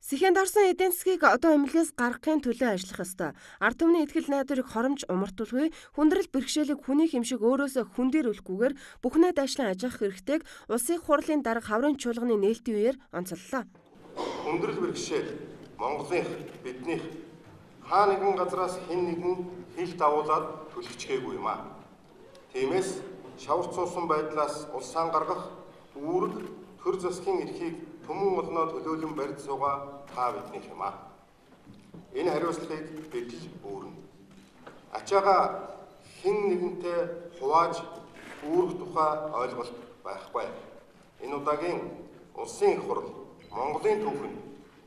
Сэхэнд орсон эдийн засгийг одоо эмнэлгээс гаргахын төлөө ажиллах ёстой. Ард түмний итгэл найдварыг хоромж умартуулгүй, хүндрэл бэрхшээлийг хүний хэмшиг өөрөөсөө хүн дээр үлэхгүйгээр бүхнээ дайшлан ажиглах хэрэгтэйг улсын хурлын дарга хаврын чуулганы нээлтийн үеэр онцоллоо. Хүндрэл бэрхшээл Монголынх биднийх хаа нэгэн газраас хэн нэгэн хил давуулаад түлхчихээгүй юм аа. Тиймээс шавар цуусан байдлаас улсаан гаргах үүрэг төр засгийн эрхийг түмэн олноо төлөөлөн барьж суугаа та биднийх юм аа. Энэ хариуцлагыг бид л үүрнэ. Ачаага хэн нэгэнтэй хувааж үүрэх тухай ойлголт байхгүй. Энэ удаагийн улсын их хурл Монголын түүхэнд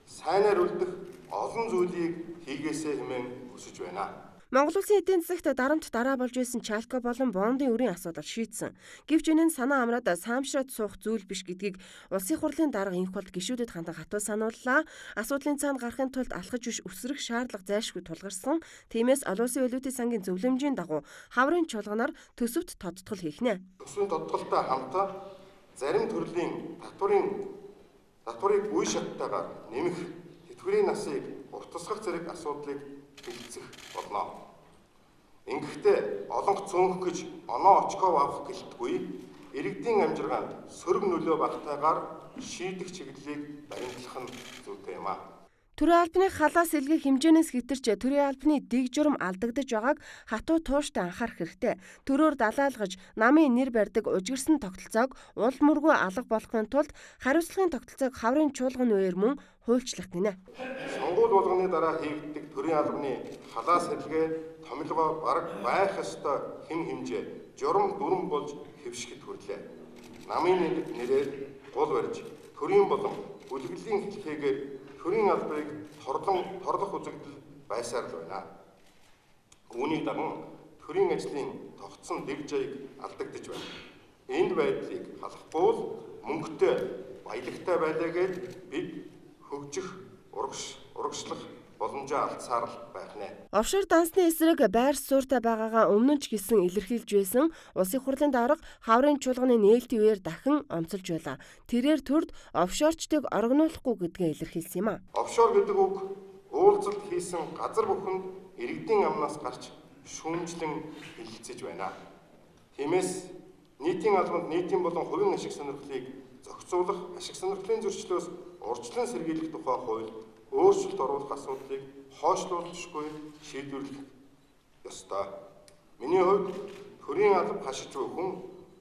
сайнаар үлдэх олон зүйлийг хийгээсэй хэмээн хүсэж байна. Монгол улсын эдийн засагт дарамт дараа болж байсан чалка болон бондын үрийн асуудал шийдсэн. Гэвч энэ нь санаа амраад саамшраад суух зүйл биш гэдгийг улсын хурлын дарга инх болд гишүүдэд хандан хатуу санууллаа. Асуудлын цаана гарахын тулд алхаж биш өсрөх шаардлага зайлшгүй тулгарсан. Тиймээс олон улсын валютын сангийн зөвлөмжийн дагуу хаврын чуулганаар төсөвт тодтгол хийхнэ. Төсвийн тодтголтой хамтаа зарим төрлийн татварыг үе шаттайгаар нэмэх, тэтгэврийн насыг уртасгах зэрэг асуудлыг бэлтгэх болно. Ингэхдээ олонх цөөнх гэж оноо очков авах гэлтгүй иргэдийн амжиргаанд сөрөг нөлөө багтаагаар шийдэх чиглэлийг баримтлах нь зүйтэй юм аа. Төрийн албаны халаас илгээх хэмжээнээс хэтэрч төрийн албаны дэг журам алдагдаж байгааг хатуу тууштай анхаарах хэрэгтэй. Төрөөр далайлгаж намын нэр барьдаг ужигэрсэн тогтолцоог уул мөргөө алга болохын тулд хариуцлагын тогтолцоог хаврын чуулганы үеэр мөн хуульчлах гинэ. Сонгуул болгоны дараа хийгддэг төрийн албаны халаас илгээ томилгоо бараг байх ёстой хэм хэмжээ журам дүрм болж хэвшгэд хүрлээ. Намын нэрээр гол барьж төрийн болон бүлэглэлийн хэлхээгээр төрийн албыг торлох үзэгдэл байсаар л байна. Үүнийг даган төрийн ажлын тогтсон дэг жаяг алдагдаж байна. Энд байдлыг халахгүй л мөнгөтэй баялагтай байлаа гэж бид хөгжих, урагшлах боломжоо алдсаар л байх нэ. Офшор дансны эсрэг байр суурьтай байгаагаа өмнө нь ч гэсэн илэрхийлж байсан улсын хурлын дарга хаврын чуулганы нээлтийн үеэр дахин онцолж байлаа. Тэрээр төрд офшорчдыг орогнуулахгүй гэдгээ илэрхийлсэн юм а. Офшор гэдэг үг уулзалт хийсэн газар бүхэнд иргэдийн амнаас гарч шүүмжлэн хэлэлцэж байна. Тиймээс нийтийн албанд нийтийн болон хувийн ашиг сонирхлыг зохицуулах, ашиг сонирхлын зөрчлөөс урьдчилан сэргийлэх тухай хууль өөрчлөлт оруулах асуудлыг хойшлуулшгүй шийдвэрлэх ёстой. Миний хувьд төрийн алба хашиж буй хүн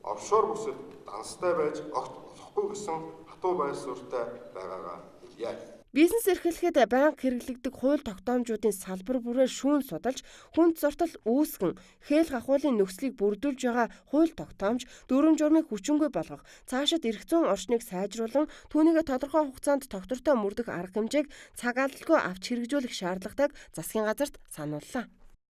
офшор бүсэд данстай байж огт болохгүй гэсэн хатуу байр суурьтай байгаагаа хэлье. Бизнес эрхлэхэд байнга хэрэглэгдэх хууль тогтоомжуудын салбар бүрээр шүүн судалж, хүнд зуртал үүсгэн, хээл гахуулын нөхцөлийг бүрдүүлж байгаа хууль тогтоомж, дүрм журмыг хүчингүй болгох, цаашид эрх зүйн орчныг сайжруулан, түүнийг тодорхой хугацаанд тогтвортой мөрдөх арга хэмжээг цаг алдалгүй авч хэрэгжүүлэх шаардлагатайг засгийн газарт санууллаа.